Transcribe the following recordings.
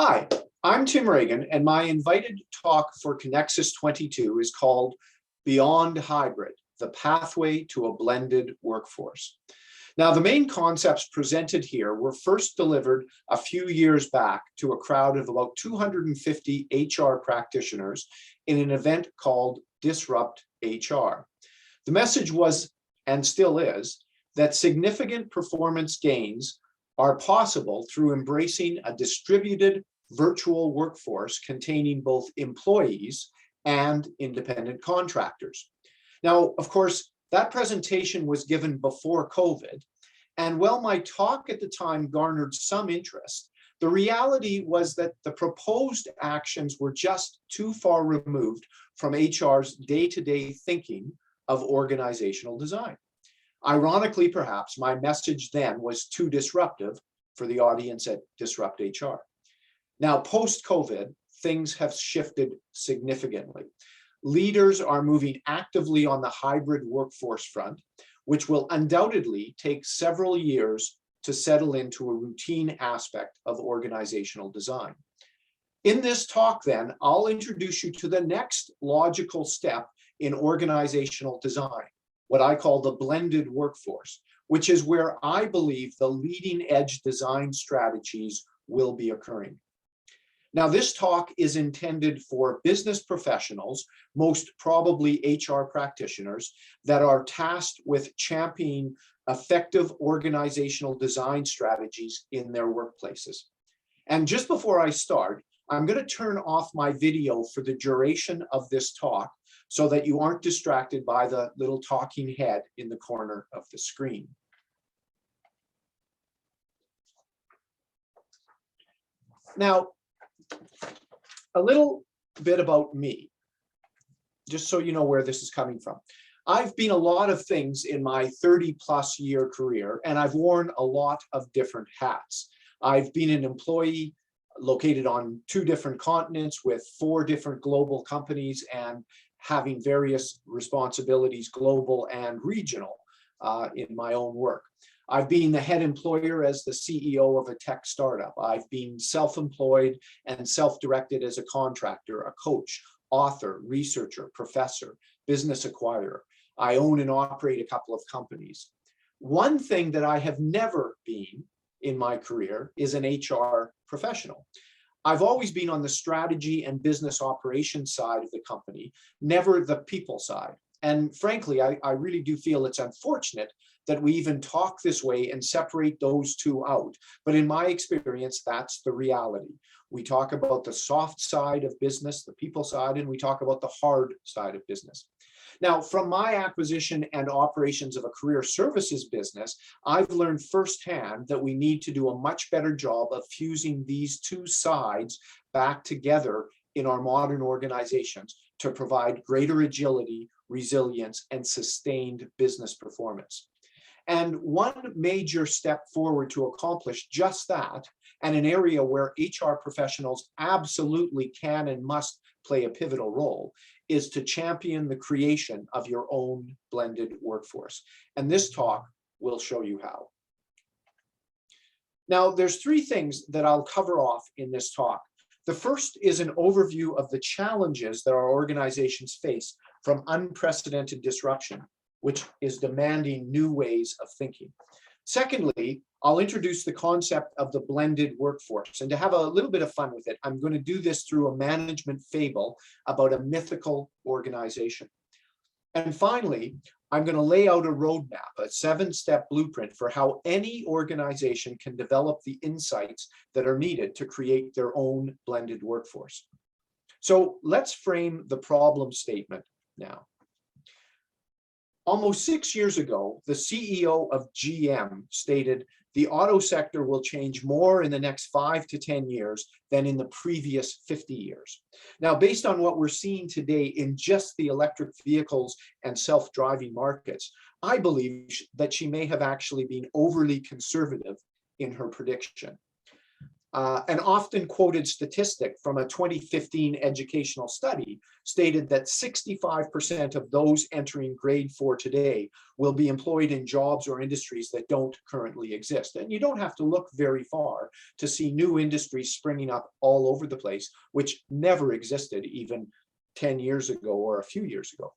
Hi, I'm Tim Reagan, and my invited talk for Connexus 22 is called Beyond Hybrid, the Pathway to a Blended Workforce. Now, the main concepts presented here were first delivered a few years back to a crowd of about 250 HR practitioners in an event called Disrupt HR. The message was, and still is, that significant performance gains are possible through embracing a distributed virtual workforce containing both employees and independent contractors. Now, of course, that presentation was given before COVID, and while my talk at the time garnered some interest, the reality was that the proposed actions were just too far removed from HR's day-to-day thinking of organizational design. Ironically, perhaps, my message then was too disruptive for the audience at Disrupt HR. Now, post-COVID, things have shifted significantly. Leaders are moving actively on the hybrid workforce front, which will undoubtedly take several years to settle into a routine aspect of organizational design. In this talk, then, I'll introduce you to the next logical step in organizational design, what I call the blended workforce, which is where I believe the leading edge design strategies will be occurring. Now, this talk is intended for business professionals, most probably HR practitioners, that are tasked with championing effective organizational design strategies in their workplaces. And just before I start, I'm going to turn off my video for the duration of this talk so that you aren't distracted by the little talking head in the corner of the screen. Now, a little bit about me, just so you know where this is coming from. I've been a lot of things in my 30+ year career, and I've worn a lot of different hats. I've been an employee located on 2 different continents with 4 different global companies and having various responsibilities, global and regional, in my own work. I've been the head employer as the CEO of a tech startup. I've been self-employed and self-directed as a contractor, a coach, author, researcher, professor, business acquirer. I own and operate a couple of companies. One thing that I have never been in my career is an HR professional. I've always been on the strategy and business operations side of the company, never the people side. And frankly, I really do feel it's unfortunate that we even talk this way and separate those two out. But in my experience, that's the reality. We talk about the soft side of business, the people side, and we talk about the hard side of business. Now, from my acquisition and operations of a career services business, I've learned firsthand that we need to do a much better job of fusing these two sides back together in our modern organizations to provide greater agility, resilience, and sustained business performance. And one major step forward to accomplish just that, and an area where HR professionals absolutely can and must play a pivotal role, is to champion the creation of your own blended workforce. And this talk will show you how. Now, there's 3 things that I'll cover off in this talk. The first is an overview of the challenges that our organizations face from unprecedented disruption, which is demanding new ways of thinking. Secondly, I'll introduce the concept of the blended workforce. And to have a little bit of fun with it, I'm going to do this through a management fable about a mythical organization. And finally, I'm going to lay out a roadmap, a 7-step blueprint for how any organization can develop the insights that are needed to create their own blended workforce. So let's frame the problem statement now. Almost 6 years ago, the CEO of GM stated, "The auto sector will change more in the next 5 to 10 years than in the previous 50 years. Now, based on what we're seeing today in just the electric vehicles and self-driving markets, I believe that she may have actually been overly conservative in her prediction. An often quoted statistic from a 2015 educational study stated that 65% of those entering grade 4 today will be employed in jobs or industries that don't currently exist. And you don't have to look very far to see new industries springing up all over the place, which never existed even 10 years ago or a few years ago.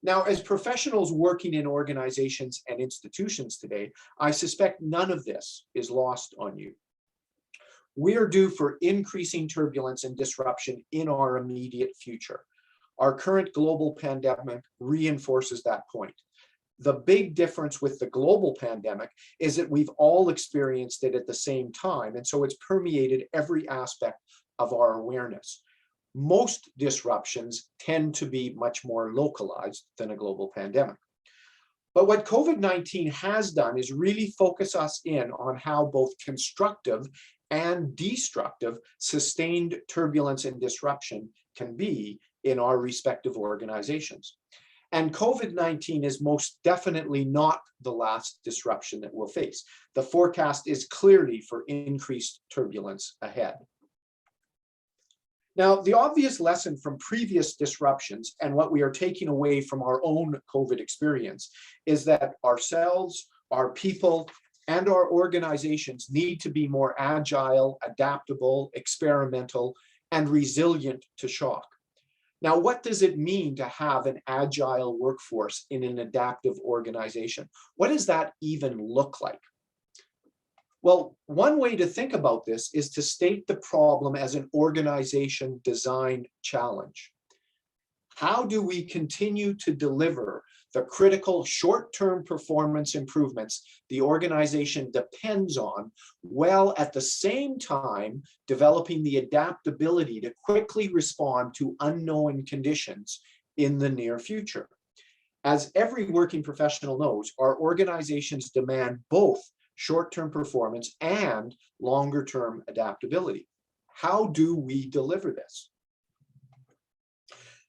Now, as professionals working in organizations and institutions today, I suspect none of this is lost on you. We are due for increasing turbulence and disruption in our immediate future. Our current global pandemic reinforces that point. The big difference with the global pandemic is that we've all experienced it at the same time, and so it's permeated every aspect of our awareness. Most disruptions tend to be much more localized than a global pandemic. But what COVID-19 has done is really focus us in on how both constructive and destructive sustained turbulence and disruption can be in our respective organizations. And COVID-19 is most definitely not the last disruption that we'll face. The forecast is clearly for increased turbulence ahead. Now, the obvious lesson from previous disruptions and what we are taking away from our own COVID experience is that ourselves, our people, and our organizations need to be more agile, adaptable, experimental, and resilient to shock. Now, what does it mean to have an agile workforce in an adaptive organization? What does that even look like? Well, one way to think about this is to state the problem as an organization design challenge. How do we continue to deliver the critical short-term performance improvements the organization depends on, while at the same time developing the adaptability to quickly respond to unknown conditions in the near future? As every working professional knows, our organizations demand both short-term performance and longer-term adaptability. How do we deliver this?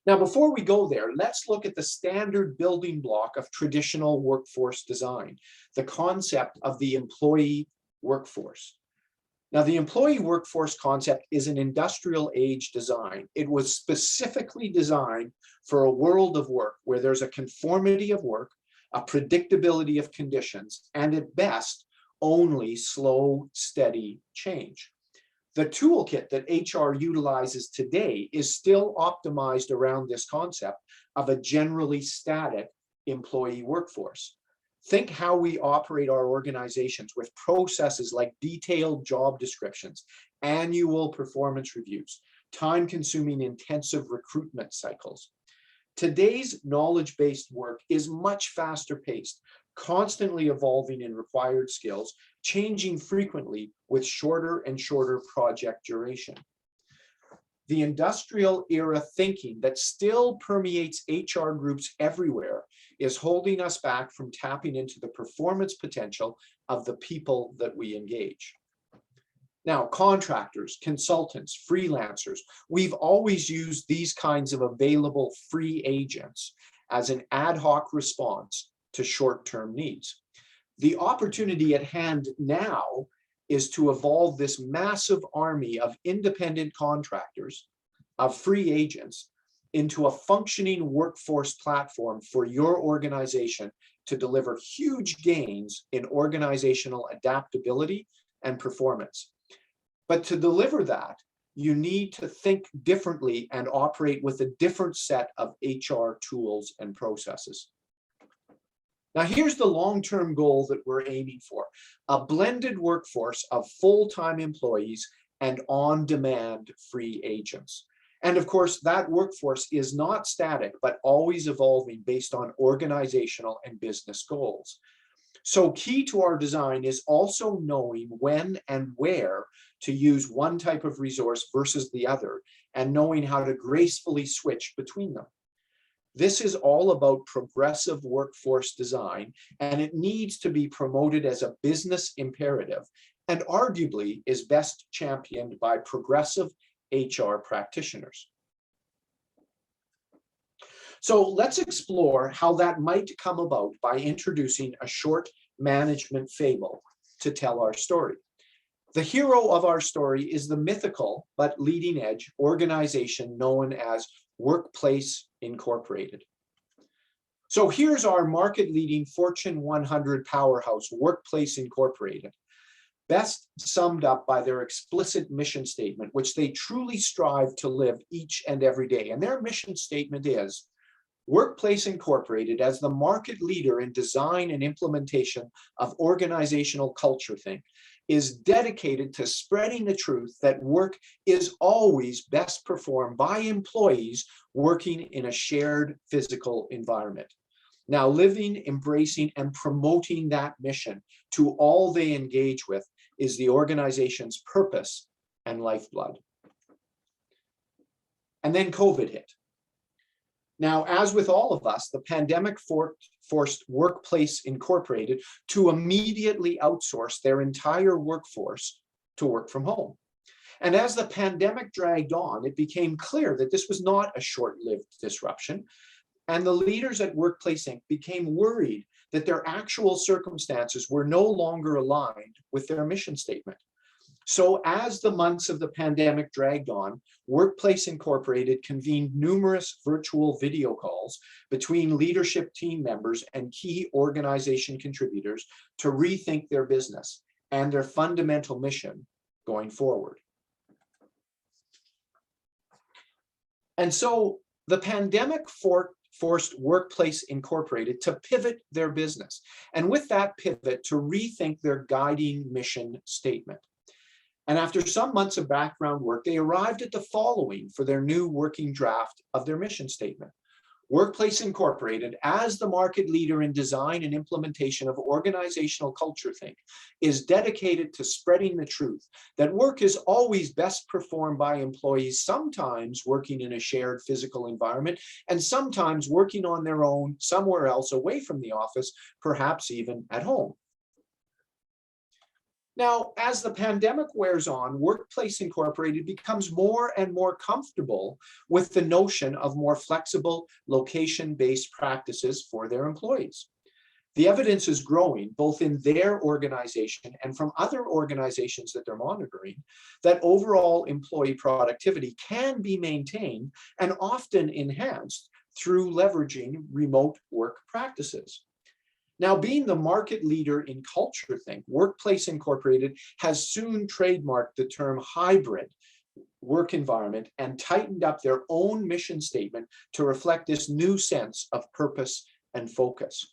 Now, before we go there, let's look at the standard building block of traditional workforce design, the concept of the employee workforce. Now, the employee workforce concept is an industrial age design. It was specifically designed for a world of work where there's a conformity of work, a predictability of conditions, and at best, only slow, steady change. The toolkit that HR utilizes today is still optimized around this concept of a generally static employee workforce. Think how we operate our organizations with processes like detailed job descriptions, annual performance reviews, time-consuming intensive recruitment cycles. Today's knowledge-based work is much faster paced, constantly evolving in required skills, changing frequently with shorter and shorter project duration. The industrial era thinking that still permeates HR groups everywhere is holding us back from tapping into the performance potential of the people that we engage. Now, contractors, consultants, freelancers, we've always used these kinds of available free agents as an ad hoc response to short-term needs. The opportunity at hand now is to evolve this massive army of independent contractors, of free agents, into a functioning workforce platform for your organization to deliver huge gains in organizational adaptability and performance. But to deliver that, you need to think differently and operate with a different set of HR tools and processes. Now, here's the long-term goal that we're aiming for: a blended workforce of full-time employees and on-demand free agents. And of course, that workforce is not static, but always evolving based on organizational and business goals. So key to our design is also knowing when and where to use one type of resource versus the other, and knowing how to gracefully switch between them. This is all about progressive workforce design, and it needs to be promoted as a business imperative, and arguably is best championed by progressive HR practitioners. So let's explore how that might come about by introducing a short management fable to tell our story. The hero of our story is the mythical but leading edge organization known as Workplace Incorporated. So here's our market leading Fortune 100 powerhouse, Workplace Incorporated, best summed up by their explicit mission statement, which they truly strive to live each and every day. And their mission statement is, Workplace Incorporated, as the market leader in design and implementation of organizational culture think, is dedicated to spreading the truth that work is always best performed by employees working in a shared physical environment. Now, living, embracing, and promoting that mission to all they engage with is the organization's purpose and lifeblood. And then COVID hit. Now, as with all of us, the pandemic forced Workplace Incorporated to immediately outsource their entire workforce to work from home. And as the pandemic dragged on, it became clear that this was not a short-lived disruption. And the leaders at Workplace Inc. became worried that their actual circumstances were no longer aligned with their mission statement. So as the months of the pandemic dragged on, Workplace Incorporated convened numerous virtual video calls between leadership team members and key organization contributors to rethink their business and their fundamental mission going forward. And so the pandemic forced Workplace Incorporated to pivot their business, and with that pivot, to rethink their guiding mission statement. And after some months of background work, they arrived at the following for their new working draft of their mission statement. Workplace Incorporated, as the market leader in design and implementation of organizational culture think, is dedicated to spreading the truth that work is always best performed by employees, sometimes working in a shared physical environment, and sometimes working on their own somewhere else away from the office, perhaps even at home. Now, as the pandemic wears on, Workplace Incorporated becomes more and more comfortable with the notion of more flexible, location-based practices for their employees. The evidence is growing, both in their organization and from other organizations that they're monitoring, that overall employee productivity can be maintained and often enhanced through leveraging remote work practices. Now, being the market leader in culture think, Workplace Incorporated has soon trademarked the term hybrid work environment and tightened up their own mission statement to reflect this new sense of purpose and focus.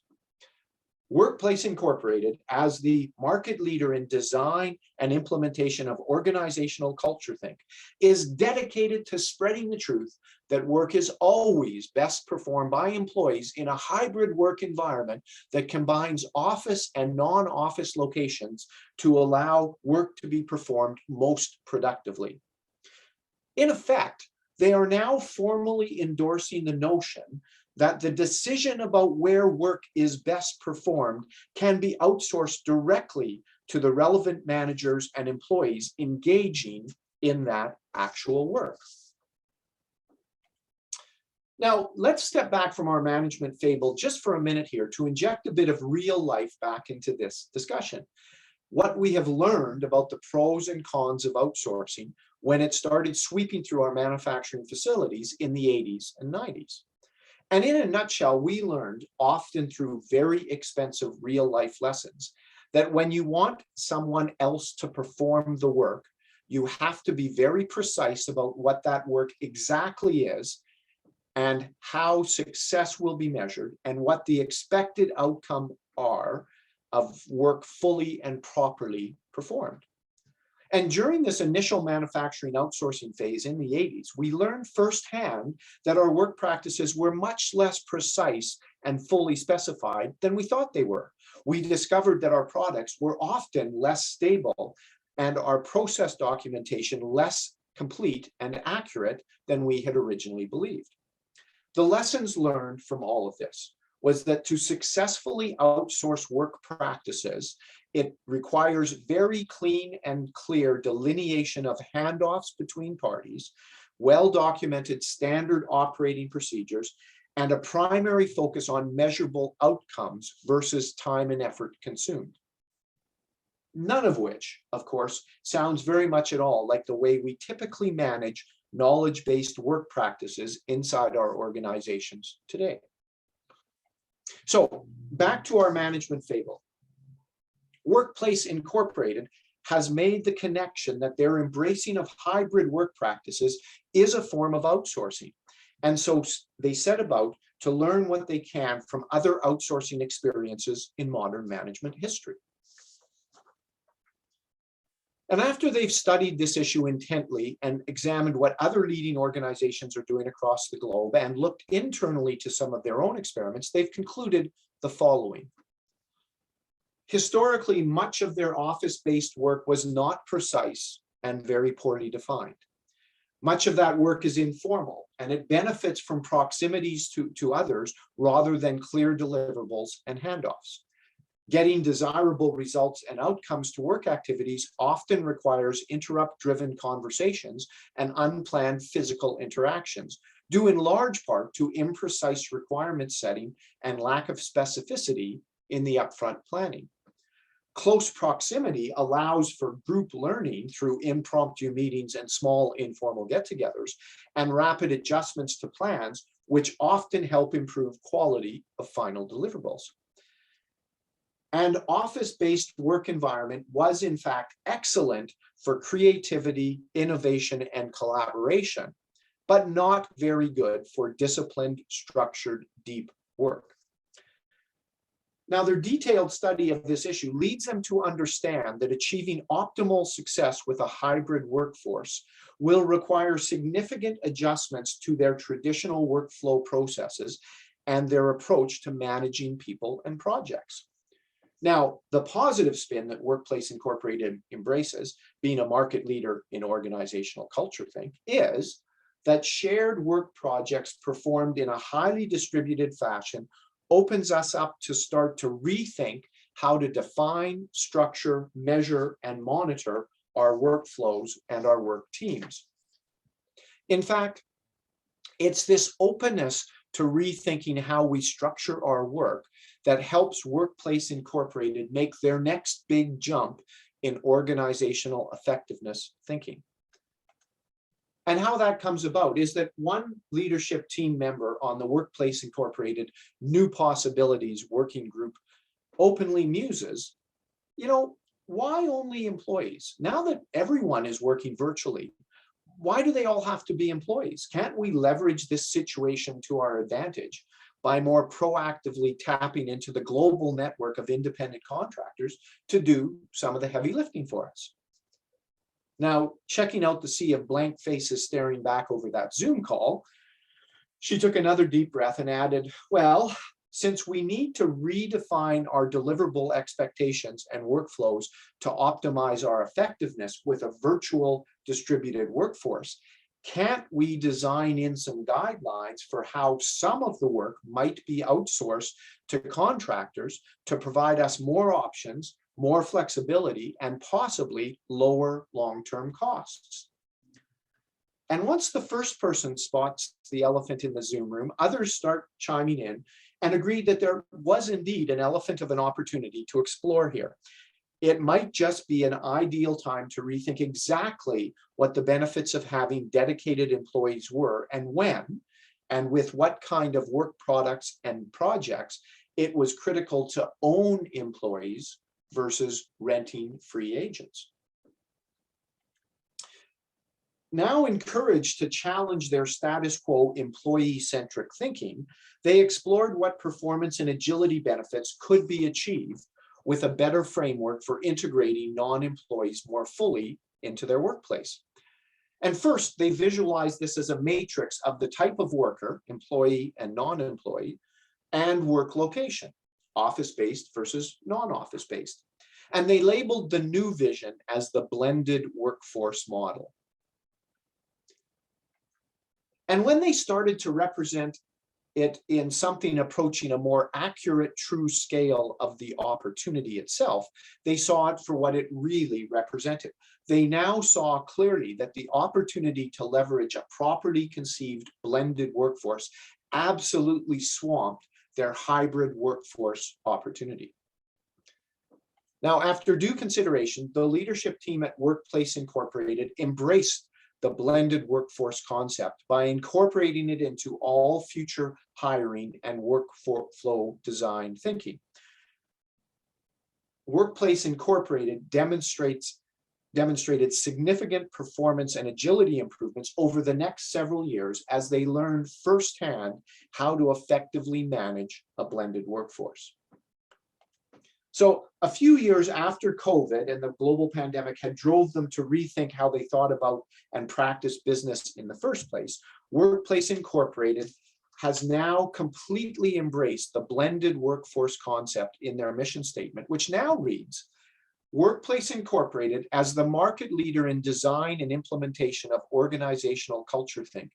Workplace Incorporated, as the market leader in design and implementation of organizational culture think, is dedicated to spreading the truth that work is always best performed by employees in a hybrid work environment that combines office and non-office locations to allow work to be performed most productively. In effect, they are now formally endorsing the notion that the decision about where work is best performed can be outsourced directly to the relevant managers and employees engaging in that actual work. Now, let's step back from our management fable just for a minute here to inject a bit of real life back into this discussion. What we have learned about the pros and cons of outsourcing when it started sweeping through our manufacturing facilities in the 80s and 90s. And in a nutshell, we learned, often through very expensive real life lessons, that when you want someone else to perform the work, you have to be very precise about what that work exactly is and how success will be measured and what the expected outcome are of work fully and properly performed. And during this initial manufacturing outsourcing phase in the 80s, we learned firsthand that our work practices were much less precise and fully specified than we thought they were. We discovered that our products were often less stable and our process documentation less complete and accurate than we had originally believed. The lessons learned from all of this was that to successfully outsource work practices, it requires very clean and clear delineation of handoffs between parties, well-documented standard operating procedures, and a primary focus on measurable outcomes versus time and effort consumed. None of which, of course, sounds very much at all like the way we typically manage knowledge-based work practices inside our organizations today. So back to our management fable. Workplace Incorporated has made the connection that their embracing of hybrid work practices is a form of outsourcing. And so they set about to learn what they can from other outsourcing experiences in modern management history. And after they've studied this issue intently and examined what other leading organizations are doing across the globe and looked internally to some of their own experiments, they've concluded the following. Historically, much of their office-based work was not precise and very poorly defined. Much of that work is informal, and it benefits from proximities to others rather than clear deliverables and handoffs. Getting desirable results and outcomes to work activities often requires interrupt-driven conversations and unplanned physical interactions, due in large part to imprecise requirement setting and lack of specificity in the upfront planning. Close proximity allows for group learning through impromptu meetings and small informal get-togethers, and rapid adjustments to plans, which often help improve quality of final deliverables. And office-based work environment was in fact excellent for creativity, innovation, and collaboration, but not very good for disciplined, structured, deep work. Now, their detailed study of this issue leads them to understand that achieving optimal success with a hybrid workforce will require significant adjustments to their traditional workflow processes and their approach to managing people and projects. Now, the positive spin that Workplace Incorporated embraces, being a market leader in organizational culture think, is that shared work projects performed in a highly distributed fashion opens us up to start to rethink how to define, structure, measure, and monitor our workflows and our work teams. In fact, it's this openness to rethinking how we structure our work that helps Workplace Incorporated make their next big jump in organizational effectiveness thinking. And how that comes about is that one leadership team member on the Workplace Incorporated New Possibilities Working Group openly muses, why only employees? Now that everyone is working virtually, why do they all have to be employees? Can't we leverage this situation to our advantage by more proactively tapping into the global network of independent contractors to do some of the heavy lifting for us? Now, checking out the sea of blank faces staring back over that Zoom call, she took another deep breath and added, well, since we need to redefine our deliverable expectations and workflows to optimize our effectiveness with a virtual distributed workforce, can't we design in some guidelines for how some of the work might be outsourced to contractors to provide us more options, more flexibility, and possibly lower long-term costs? And once the first person spots the elephant in the Zoom room, others start chiming in and agreed that there was indeed an elephant of an opportunity to explore here. It might just be an ideal time to rethink exactly what the benefits of having dedicated employees were and when, and with what kind of work products and projects it was critical to own employees versus renting free agents. Now encouraged to challenge their status quo employee-centric thinking, they explored what performance and agility benefits could be achieved with a better framework for integrating non-employees more fully into their workplace. And first, they visualized this as a matrix of the type of worker, employee and non-employee, and work location, office-based versus non-office-based. And they labeled the new vision as the blended workforce model. And when they started to represent it in something approaching a more accurate, true scale of the opportunity itself, they saw it for what it really represented. They now saw clearly that the opportunity to leverage a properly conceived blended workforce absolutely swamped their hybrid workforce opportunity. Now, after due consideration, the leadership team at Workplace Incorporated embraced the blended workforce concept by incorporating it into all future hiring and workflow design thinking. Workplace Incorporated demonstrated significant performance and agility improvements over the next several years as they learned firsthand how to effectively manage a blended workforce. So a few years after COVID and the global pandemic had drove them to rethink how they thought about and practiced business in the first place, Workplace Incorporated has now completely embraced the blended workforce concept in their mission statement, which now reads, Workplace Incorporated, as the market leader in design and implementation of organizational culture think,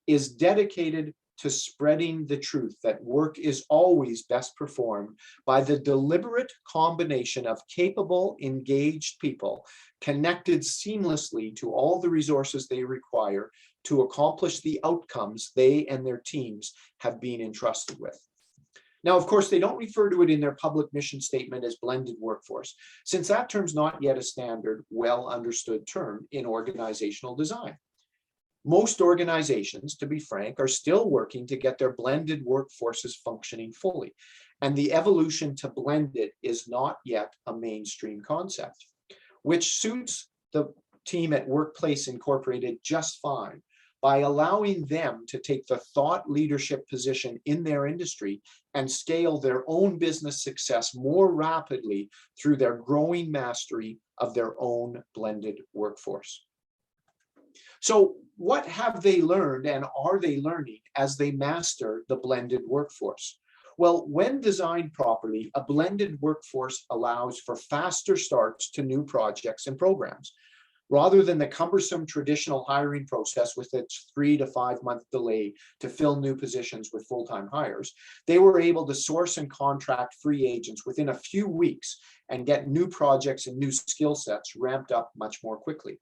is dedicated to spreading the truth that work is always best performed by the deliberate combination of capable, engaged people connected seamlessly to all the resources they require to accomplish the outcomes they and their teams have been entrusted with. Now, of course, they don't refer to it in their public mission statement as blended workforce, since that term's not yet a standard, well understood term in organizational design. Most organizations, to be frank, are still working to get their blended workforces functioning fully, and the evolution to blended is not yet a mainstream concept, which suits the team at Workplace Incorporated just fine by allowing them to take the thought leadership position in their industry and scale their own business success more rapidly through their growing mastery of their own blended workforce. So what have they learned and are they learning as they master the blended workforce? Well, when designed properly, a blended workforce allows for faster starts to new projects and programs. Rather than the cumbersome traditional hiring process with its 3 to 5 month delay to fill new positions with full-time hires, they were able to source and contract free agents within a few weeks and get new projects and new skill sets ramped up much more quickly.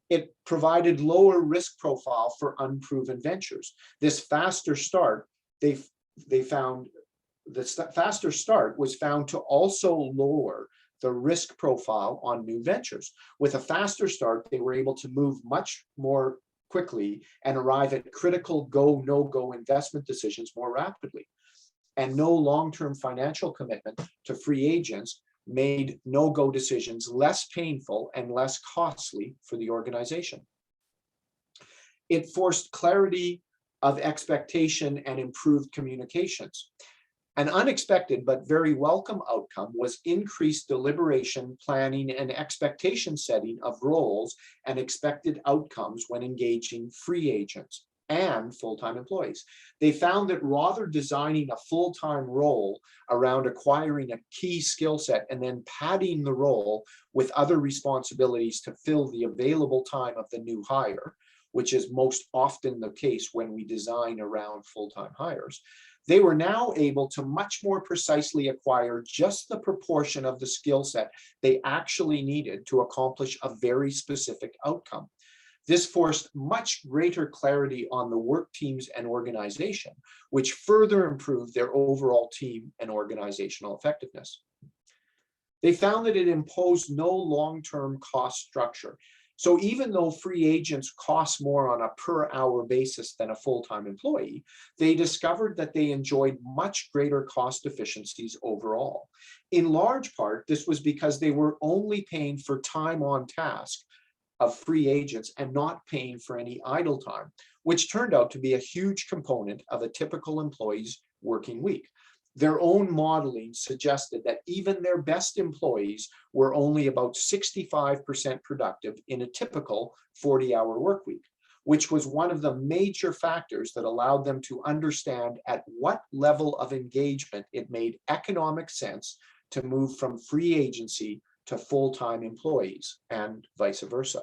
It provided lower risk profile for unproven ventures. This faster start, faster start was found to also lower the risk profile on new ventures. With a faster start, they were able to move much more quickly and arrive at critical go, no-go investment decisions more rapidly. And no long-term financial commitment to free agents made no-go decisions less painful and less costly for the organization. It forced clarity of expectation and improved communications. An unexpected but very welcome outcome was increased deliberation, planning, and expectation setting of roles and expected outcomes when engaging free agents and full-time employees. They found that rather designing a full-time role around acquiring a key skill set and then padding the role with other responsibilities to fill the available time of the new hire, which is most often the case when we design around full-time hires, they were now able to much more precisely acquire just the proportion of the skill set they actually needed to accomplish a very specific outcome. This forced much greater clarity on the work teams and organization, which further improved their overall team and organizational effectiveness. They found that it imposed no long-term cost structure. So even though free agents cost more on a per hour basis than a full-time employee, they discovered that they enjoyed much greater cost efficiencies overall. In large part, this was because they were only paying for time on task of free agents and not paying for any idle time, which turned out to be a huge component of a typical employee's working week. Their own modeling suggested that even their best employees were only about 65% productive in a typical 40-hour work week, which was one of the major factors that allowed them to understand at what level of engagement it made economic sense to move from free agency to full-time employees and vice versa.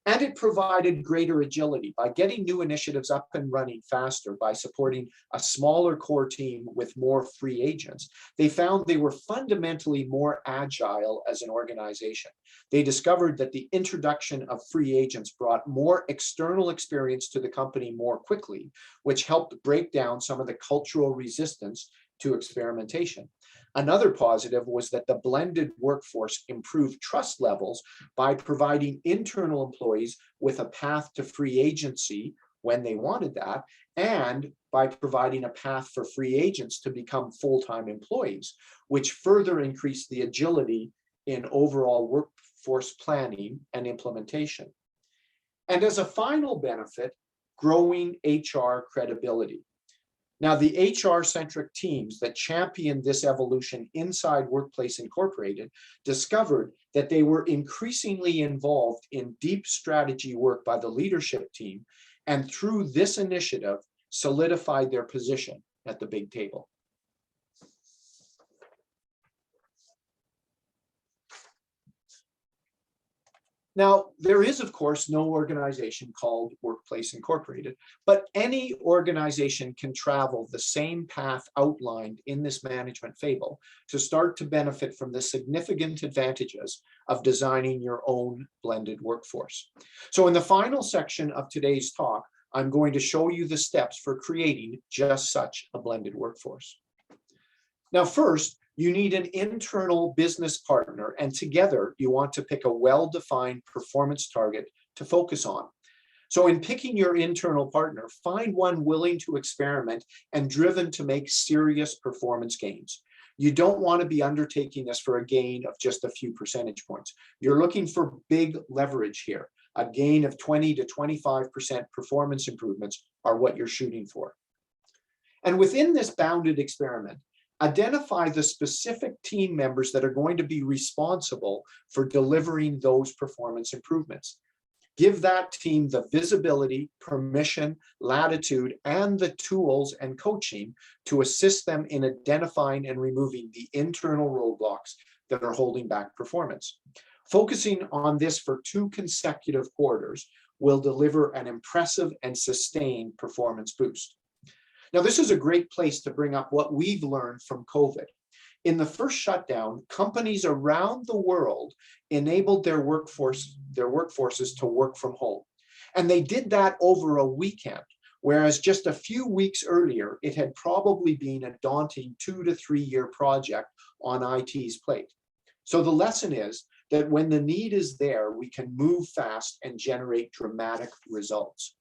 And it provided greater agility by getting new initiatives up and running faster by supporting a smaller core team with more free agents. They found they were fundamentally more agile as an organization. They discovered that the introduction of free agents brought more external experience to the company more quickly, which helped break down some of the cultural resistance to experimentation. Another positive was that the blended workforce improved trust levels by providing internal employees with a path to free agency when they wanted that, and by providing a path for free agents to become full-time employees, which further increased the agility in overall workforce planning and implementation. And as a final benefit, growing HR credibility. Now, the HR-centric teams that championed this evolution inside Workplace Incorporated discovered that they were increasingly involved in deep strategy work by the leadership team, and through this initiative, solidified their position at the big table. Now, there is, of course, no organization called Workplace Incorporated, but any organization can travel the same path outlined in this management fable to start to benefit from the significant advantages of designing your own blended workforce. So in the final section of today's talk, I'm going to show you the steps for creating just such a blended workforce. Now, first, you need an internal business partner, and together you want to pick a well-defined performance target to focus on. So in picking your internal partner, find one willing to experiment and driven to make serious performance gains. You don't want to be undertaking this for a gain of just a few percentage points. You're looking for big leverage here. A gain of 20 to 25% performance improvements are what you're shooting for. And within this bounded experiment, identify the specific team members that are going to be responsible for delivering those performance improvements. Give that team the visibility, permission, latitude, and the tools and coaching to assist them in identifying and removing the internal roadblocks that are holding back performance. Focusing on this for 2 consecutive quarters will deliver an impressive and sustained performance boost. Now, this is a great place to bring up what we've learned from COVID. In the first shutdown, companies around the world enabled their workforces to work from home. And they did that over a weekend, whereas just a few weeks earlier, it had probably been a daunting 2 to 3 year project on IT's plate. So the lesson is that when the need is there, we can move fast and generate dramatic results.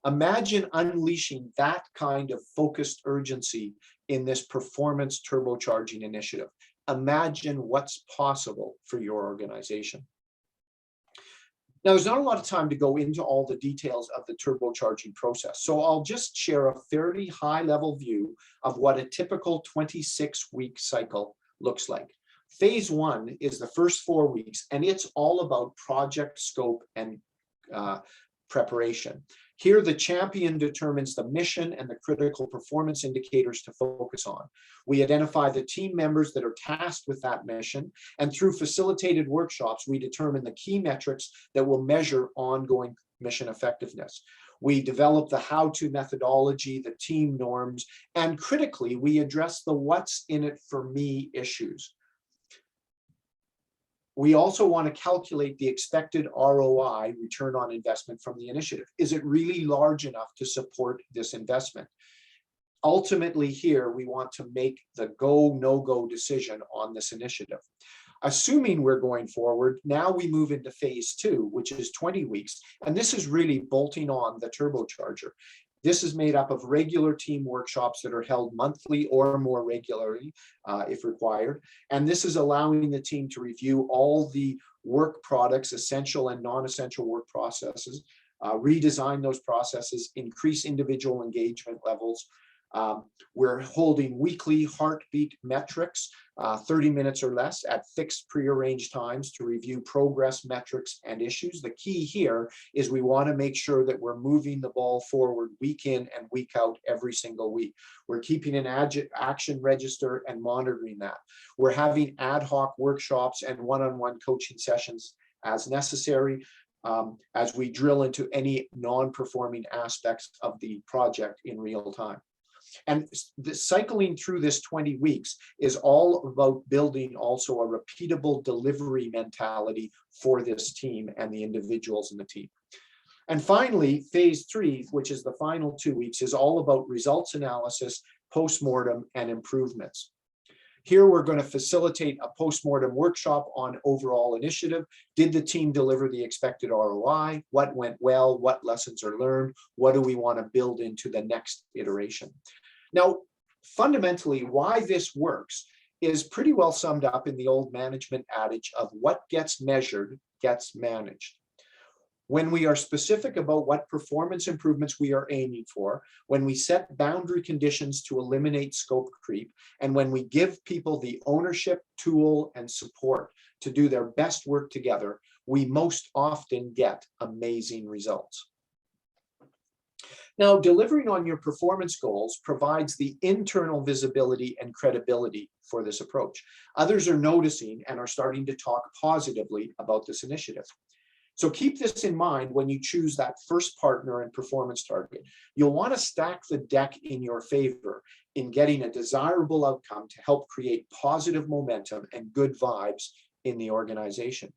Imagine unleashing that kind of focused urgency in this performance turbocharging initiative. Imagine what's possible for your organization. Now, there's not a lot of time to go into all the details of the turbocharging process, so I'll just share a fairly high-level view of what a typical 26-week cycle looks like. Phase 1 is the first 4 weeks, and it's all about project scope and preparation. Here, the champion determines the mission and the critical performance indicators to focus on. We identify the team members that are tasked with that mission, and through facilitated workshops, we determine the key metrics that will measure ongoing mission effectiveness. We develop the how-to methodology, the team norms, and critically, we address the what's in it for me issues. We also want to calculate the expected ROI, return on investment, from the initiative. Is it really large enough to support this investment? Ultimately here, we want to make the go, no-go decision on this initiative. Assuming we're going forward, now we move into phase 2, which is 20 weeks. And this is really bolting on the turbocharger. This is made up of regular team workshops that are held monthly or more regularly, if required. And this is allowing the team to review all the work products, essential and non-essential work processes, redesign those processes, increase individual engagement levels. We're holding weekly heartbeat metrics, 30 minutes or less at fixed prearranged times to review progress metrics and issues. The key here is we want to make sure that we're moving the ball forward week in and week out every single week. We're keeping an action register and monitoring that. We're having ad hoc workshops and one-on-one coaching sessions as necessary, as we drill into any non-performing aspects of the project in real time. And the cycling through this 20 weeks is all about building also a repeatable delivery mentality for this team and the individuals in the team. And finally, phase 3, which is the final 2 weeks, is all about results analysis, postmortem, and improvements. Here, we're going to facilitate a postmortem workshop on overall initiative. Did the team deliver the expected ROI? What went well? What lessons are learned? What do we want to build into the next iteration? Now, fundamentally, why this works is pretty well summed up in the old management adage of what gets measured gets managed. When we are specific about what performance improvements we are aiming for, when we set boundary conditions to eliminate scope creep, and when we give people the ownership, tool, and support to do their best work together, we most often get amazing results. Now, delivering on your performance goals provides the internal visibility and credibility for this approach. Others are noticing and are starting to talk positively about this initiative. So keep this in mind when you choose that first partner and performance target. You'll want to stack the deck in your favor in getting a desirable outcome to help create positive momentum and good vibes in the organization.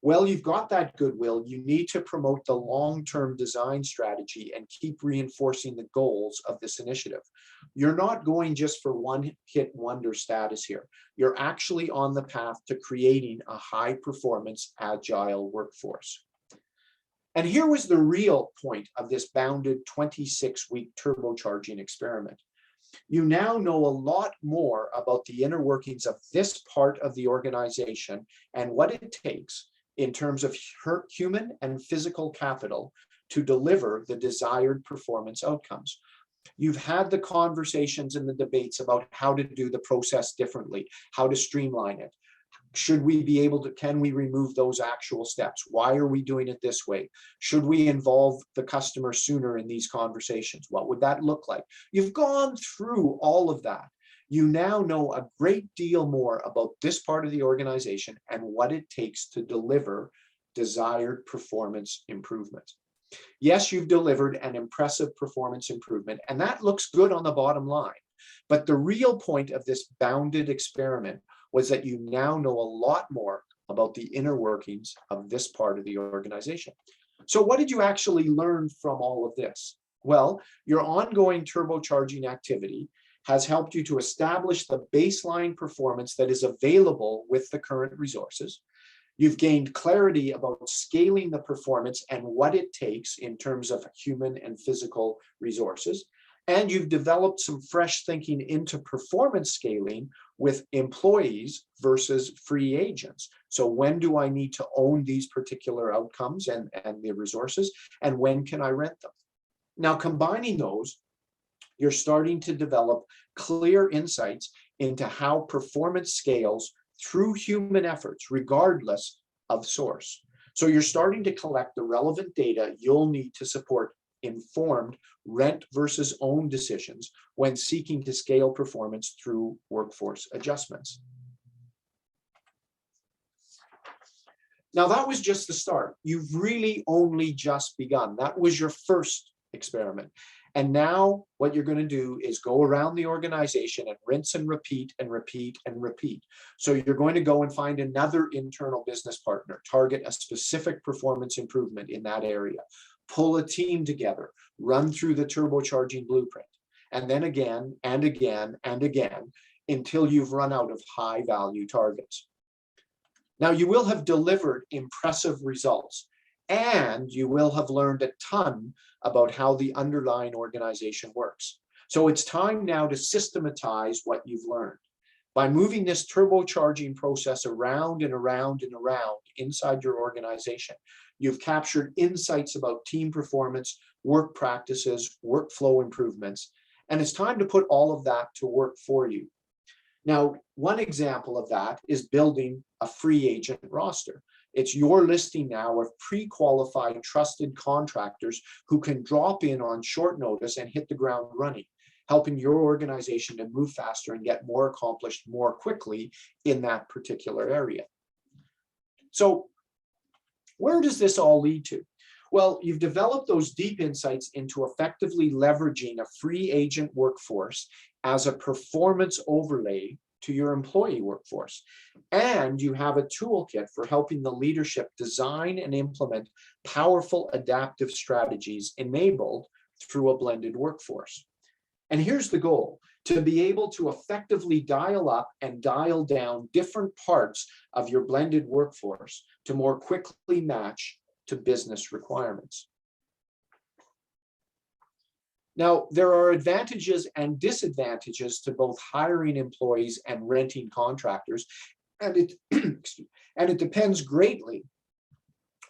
Well, you've got that goodwill. You need to promote the long-term design strategy and keep reinforcing the goals of this initiative. You're not going just for one-hit wonder status here. You're actually on the path to creating a high-performance, agile workforce. And here was the real point of this bounded 26-week turbocharging experiment. You now know a lot more about the inner workings of this part of the organization and what it takes in terms of human and physical capital to deliver the desired performance outcomes. You've had the conversations and the debates about how to do the process differently, how to streamline it. Should we be able to, can we remove those actual steps? Why are we doing it this way? Should we involve the customer sooner in these conversations? What would that look like? You've gone through all of that. You now know a great deal more about this part of the organization and what it takes to deliver desired performance improvement. Yes, you've delivered an impressive performance improvement, and that looks good on the bottom line. But the real point of this bounded experiment was that you now know a lot more about the inner workings of this part of the organization. So what did you actually learn from all of this? Well, your ongoing turbocharging activity has helped you to establish the baseline performance that is available with the current resources. You've gained clarity about scaling the performance and what it takes in terms of human and physical resources. And you've developed some fresh thinking into performance scaling with employees versus free agents. So when do I need to own these particular outcomes and the resources, and when can I rent them? Now, combining those, you're starting to develop clear insights into how performance scales through human efforts, regardless of source. So you're starting to collect the relevant data you'll need to support informed rent versus own decisions when seeking to scale performance through workforce adjustments. Now, that was just the start. You've really only just begun. That was your first experiment. And now what you're going to do is go around the organization and rinse and repeat and repeat and repeat. So you're going to go and find another internal business partner, target a specific performance improvement in that area, pull a team together, run through the turbocharging blueprint, and then again and again and again until you've run out of high value targets. Now, you will have delivered impressive results, and you will have learned a ton about how the underlying organization works. So it's time now to systematize what you've learned. By moving this turbocharging process around and around and around inside your organization, you've captured insights about team performance, work practices, workflow improvements, and it's time to put all of that to work for you. Now, one example of that is building a free agent roster. It's your listing now of pre-qualified, trusted contractors who can drop in on short notice and hit the ground running, helping your organization to move faster and get more accomplished more quickly in that particular area. So where does this all lead to? Well, you've developed those deep insights into effectively leveraging a free agent workforce as a performance overlay to your employee workforce. And you have a toolkit for helping the leadership design and implement powerful adaptive strategies enabled through a blended workforce. And here's the goal. to be able to effectively dial up and dial down different parts of your blended workforce to more quickly match to business requirements. Now, there are advantages and disadvantages to both hiring employees and renting contractors, and it depends greatly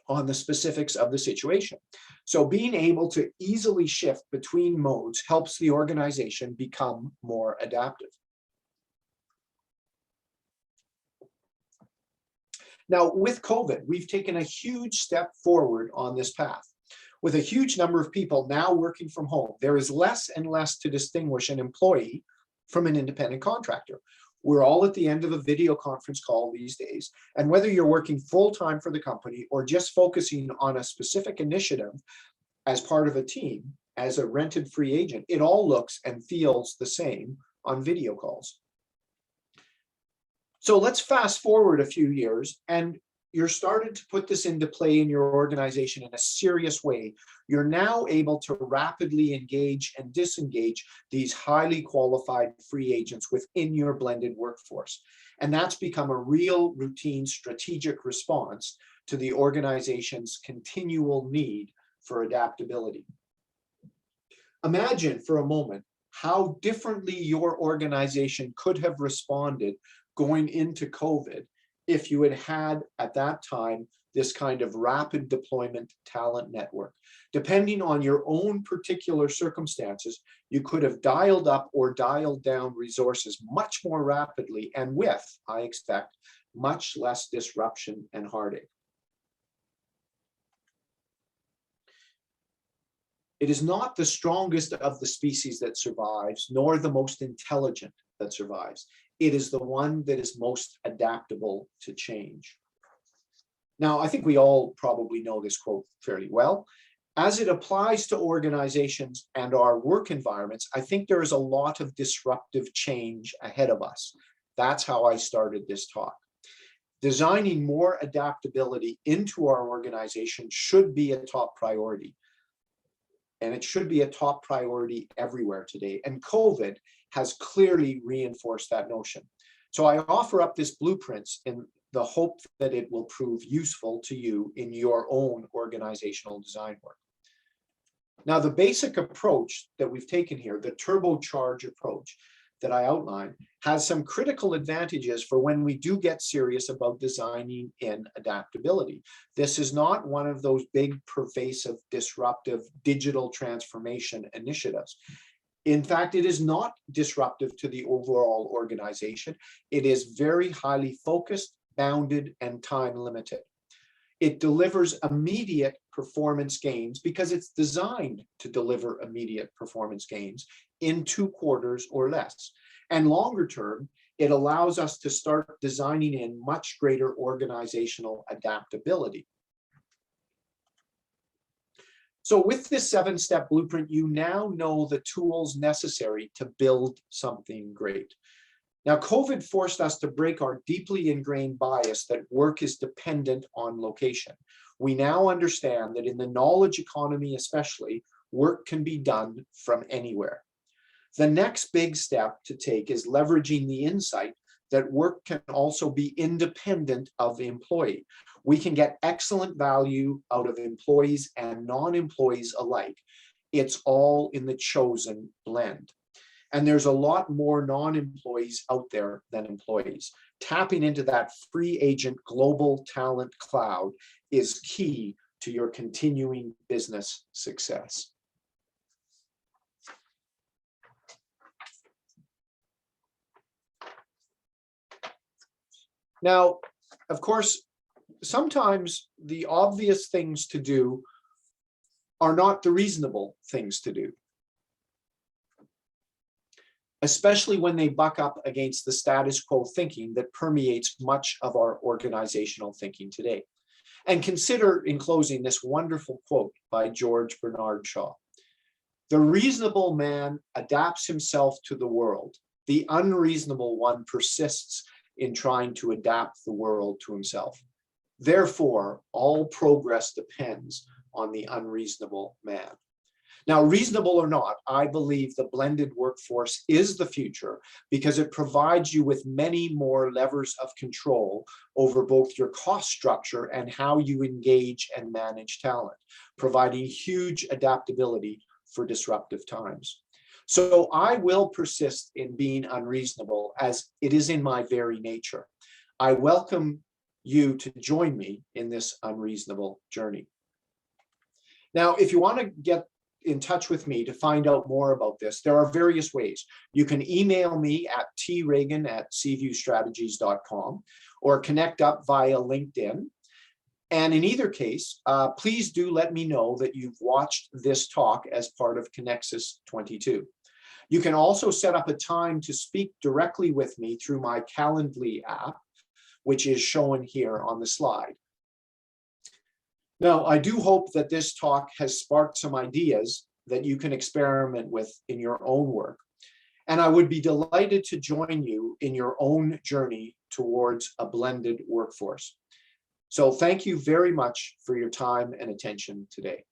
on the specifics of the situation. So being able to easily shift between modes helps the organization become more adaptive. Now, with COVID, we've taken a huge step forward on this path. With a huge number of people now working from home, there is less and less to distinguish an employee from an independent contractor. We're all at the end of a video conference call these days, and whether you're working full-time for the company or just focusing on a specific initiative as part of a team, as a rented free agent, it all looks and feels the same on video calls. So let's fast forward a few years, and you're starting to put this into play in your organization in a serious way. You're now able to rapidly engage and disengage these highly qualified free agents within your blended workforce. And that's become a real routine strategic response to the organization's continual need for adaptability. Imagine for a moment how differently your organization could have responded going into COVID if you had had at that time this kind of rapid deployment talent network. Depending on your own particular circumstances, you could have dialed up or dialed down resources much more rapidly and with, I expect, much less disruption and heartache. It is not the strongest of the species that survives, nor the most intelligent that survives. It is the one that is most adaptable to change. Now, I think we all probably know this quote fairly well. As it applies to organizations and our work environments, I think there is a lot of disruptive change ahead of us. That's how I started this talk. Designing more adaptability into our organization should be a top priority. And it should be a top priority everywhere today. And COVID has clearly reinforced that notion. So I offer up this blueprints in the hope that it will prove useful to you in your own organizational design work. Now, the basic approach that we've taken here, the turbocharge approach that I outlined, has some critical advantages for when we do get serious about designing in adaptability. This is not one of those big, pervasive, disruptive digital transformation initiatives. In fact, it is not disruptive to the overall organization. It is very highly focused, bounded, and time limited. It delivers immediate performance gains because it's designed to deliver immediate performance gains in 2 quarters or less. And longer term, it allows us to start designing in much greater organizational adaptability. So with this 7-step blueprint, you now know the tools necessary to build something great. Now, COVID forced us to break our deeply ingrained bias that work is dependent on location. We now understand that in the knowledge economy especially, work can be done from anywhere. The next big step to take is leveraging the insight that work can also be independent of the employee. We can get excellent value out of employees and non-employees alike. It's all in the chosen blend. And there's a lot more non-employees out there than employees. Tapping into that free agent global talent cloud is key to your continuing business success. Now, of course, sometimes the obvious things to do are not the reasonable things to do, especially when they buck up against the status quo thinking that permeates much of our organizational thinking today. And consider, in closing, this wonderful quote by George Bernard Shaw. "The reasonable man adapts himself to the world. The unreasonable one persists in trying to adapt the world to himself. Therefore, all progress depends on the unreasonable man." Now, reasonable or not, I believe the blended workforce is the future because it provides you with many more levers of control over both your cost structure and how you engage and manage talent, providing huge adaptability for disruptive times. So I will persist in being unreasonable as it is in my very nature. I welcome you to join me in this unreasonable journey. Now, if you want to get in touch with me to find out more about this, there are various ways. You can email me at treagan@seaviewstrategies.com or connect up via LinkedIn. And in either case, please do let me know that you've watched this talk as part of Connexus 22. You can also set up a time to speak directly with me through my Calendly app, which is shown here on the slide. Now, I do hope that this talk has sparked some ideas that you can experiment with in your own work. And I would be delighted to join you in your own journey towards a blended workforce. So thank you very much for your time and attention today.